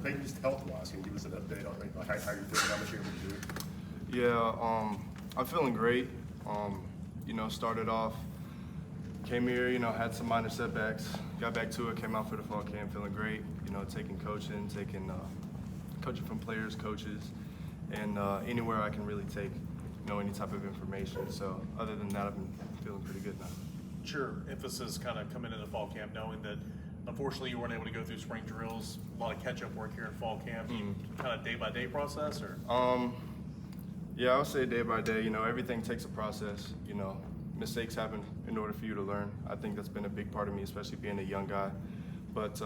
Peyton, just health-wise, can you give us an update on like, how you're feeling, how much you're able to do? Yeah, I'm feeling great. Started off, came here, had some minor setbacks, got back to it, came out for the fall camp, feeling great. Taking coaching from players, coaches, and anywhere I can really take, any type of information. So other than that, I've been feeling pretty good now. Sure, emphasis kind of coming into fall camp, knowing that unfortunately you weren't able to go through spring drills, a lot of catch-up work here in fall camp. Kind of day-by-day process, or? Yeah, I would say day by day. Everything takes a process. Mistakes happen in order for you to learn. I think that's been a big part of me, especially being a young guy. But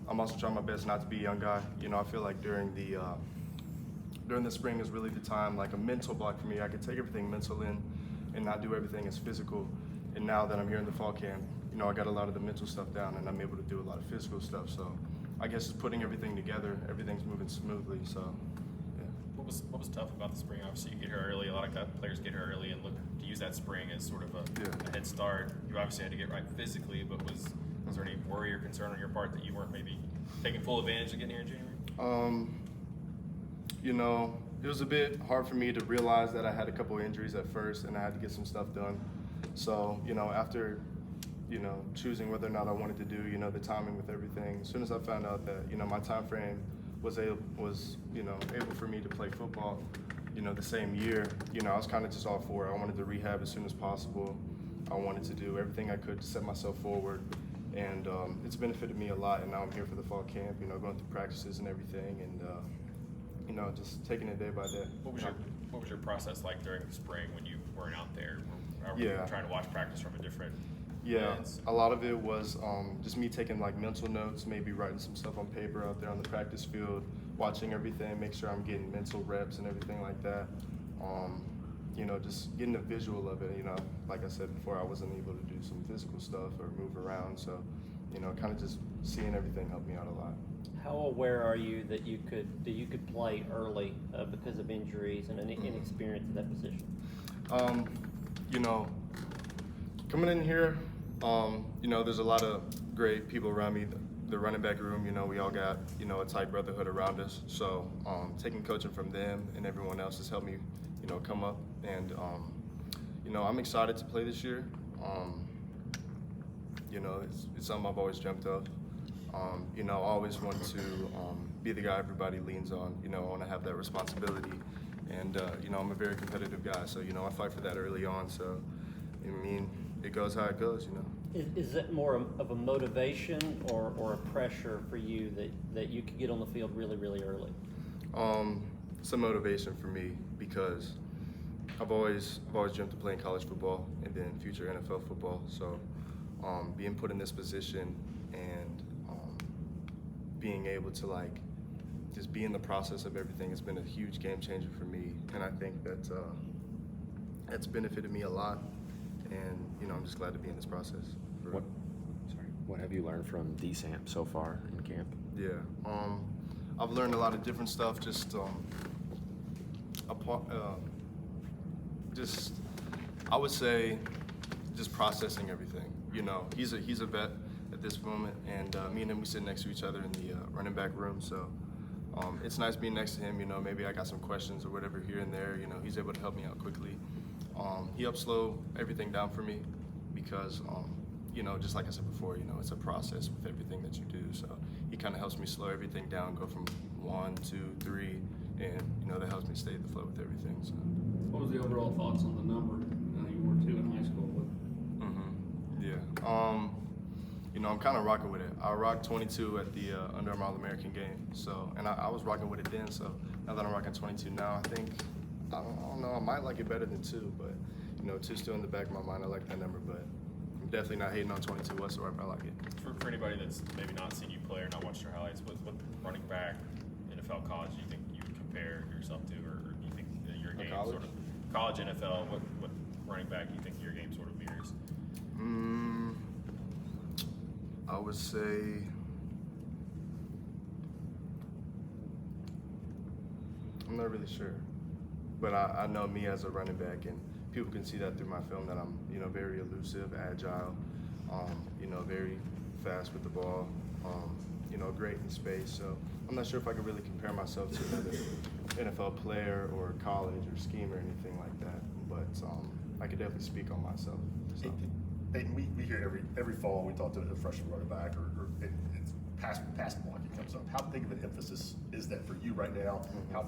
I'm also trying my best not to be a young guy. I feel like during the spring is really the time, like a mental block for me. I could take everything mental in and not do everything as physical. And now that I'm here in the fall camp, I got a lot of the mental stuff down and I'm able to do a lot of physical stuff. So I guess it's putting everything together. Everything's moving smoothly. So, yeah. What was tough about the spring? Obviously, you get here early. A lot of players get here early and look to use that spring as sort of a head start. You obviously had to get right physically, but was there any worry or concern on your part that you weren't maybe taking full advantage of getting here in January? It was a bit hard for me to realize that I had a couple of injuries at first and I had to get some stuff done. So, after, choosing whether or not I wanted to do, the timing with everything, as soon as I found out that, my time frame was able for me to play football, the same year, I was kind of just all for it. I wanted to rehab as soon as possible. I wanted to do everything I could to set myself forward. And it's benefited me a lot, and now I'm here for the fall camp, going through practices and everything, and just taking it day by day. What was your process like during the spring when you weren't out there? Were you trying to watch practice from a different lens? A lot of it was just me taking like mental notes, maybe writing some stuff on paper out there on the practice field, watching everything, make sure I'm getting mental reps and everything like that. Just getting a visual of it. Like I said before, I wasn't able to do some physical stuff or move around, so kind of just seeing everything helped me out a lot. How aware are you that you could play early because of injuries and inexperience at that position? Coming in here, there's a lot of great people around me. The running back room, we all got, a tight brotherhood around us. So taking coaching from them and everyone else has helped me, come up. And, I'm excited to play this year. It's something I've always dreamt of. I always want to be the guy everybody leans on. I want to have that responsibility. And, I'm a very competitive guy, so, I fight for that early on. So, it goes how it goes, Is it more of a motivation or a pressure for you that you could get on the field really, really early? It's a motivation for me because I've always dreamt of playing college football and then future NFL football. So being put in this position and being able to just be in the process of everything has been a huge game changer for me, and I think that that's benefited me a lot. And I'm just glad to be in this process. What have you learned from DSAMP so far in camp? Yeah, I've learned a lot of different stuff. I would say, just processing everything. He's a vet at this moment, and me and him, we sit next to each other in the running back room. So it's nice being next to him. Maybe I got some questions or whatever here and there. He's able to help me out quickly. He helps slow everything down for me because, just like I said before, it's a process with everything that you do. So he kind of helps me slow everything down, go from 1, 2, 3, and that helps me stay at the flow with everything. So. What was the overall thoughts on the number? You wore 2 in high school. Yeah. I'm kind of rocking with it. I rocked 22 at the Under Armour All-American game. So, and I was rocking with it then. So now that I'm rocking 22 now, I think. I don't know, I might like it better than 2, but 2's still in the back of my mind. I like that number, but I'm definitely not hating on 22 whatsoever. I like it. For anybody that's maybe not seen you play or not watched your highlights, what running back, NFL, college, do you think you would compare yourself to, or do you think that your game college? sort of college, NFL, what running back do you think your game sort of mirrors? I would say I'm not really sure. But I know me as a running back, and people can see that through my film that I'm, very elusive, agile, very fast with the ball, great in space. So I'm not sure if I could really compare myself to another NFL player or college or scheme or anything like that. But I could definitely speak on myself. So. Peyton, we hear every fall we talk to a freshman running back or it's pass blocking comes up. How big of an emphasis is that for you right now? How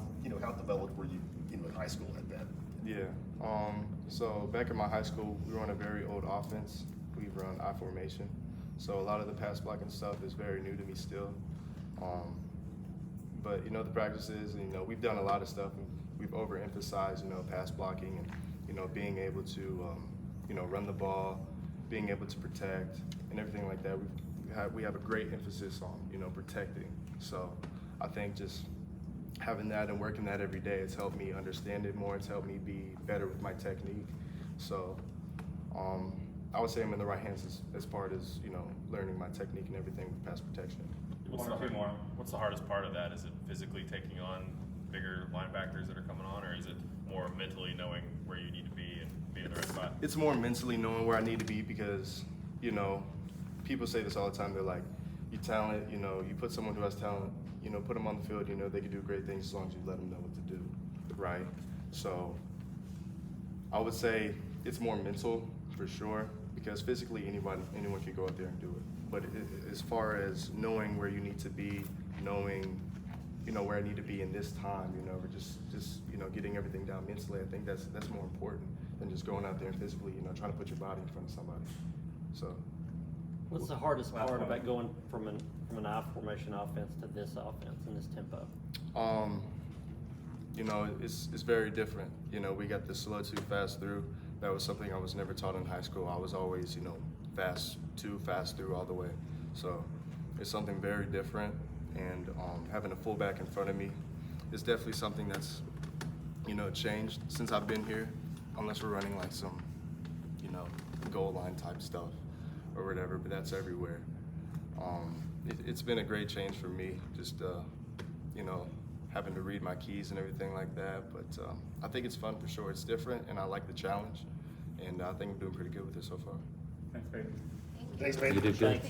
developed were you in high school at that? Yeah. So back in my high school, we run a very old offense. We run I formation. So a lot of the pass blocking stuff is very new to me still. But the practices, we've done a lot of stuff. We've overemphasized, pass blocking and being able to, run the ball, being able to protect, and everything like that. We have a great emphasis on, protecting. So I think just having that and working that every day, it's helped me understand it more. It's helped me be better with my technique. So I would say I'm in the right hands as far as, learning my technique and everything with pass protection. What's the hardest part of that? Is it physically taking on bigger linebackers that are coming on, or is it more mentally knowing where you need to be and being in the right spot? It's more mentally knowing where I need to be because, people say this all the time. They're like, you talent, you put someone who has talent, put them on the field, they can do great things as long as you let them know what to do, right? So I would say it's more mental for sure because physically anyone can go out there and do it. But as far as knowing where you need to be, knowing, where I need to be in this time, or just getting everything down mentally, I think that's more important than just going out there and physically, trying to put your body in front of somebody. So. What's the hardest part about going from an I formation offense to this offense and this tempo? It's very different. We got the slow to fast through. That was something I was never taught in high school. I was always, fast to fast through all the way. So it's something very different. And having a fullback in front of me is definitely something that's, changed since I've been here. Unless we're running like some, goal line type stuff or whatever, but that's everywhere. It's been a great change for me, just having to read my keys and everything like that. But I think it's fun for sure. It's different, and I like the challenge, and I think I'm doing pretty good with it so far. Thanks, Peyton. You did good.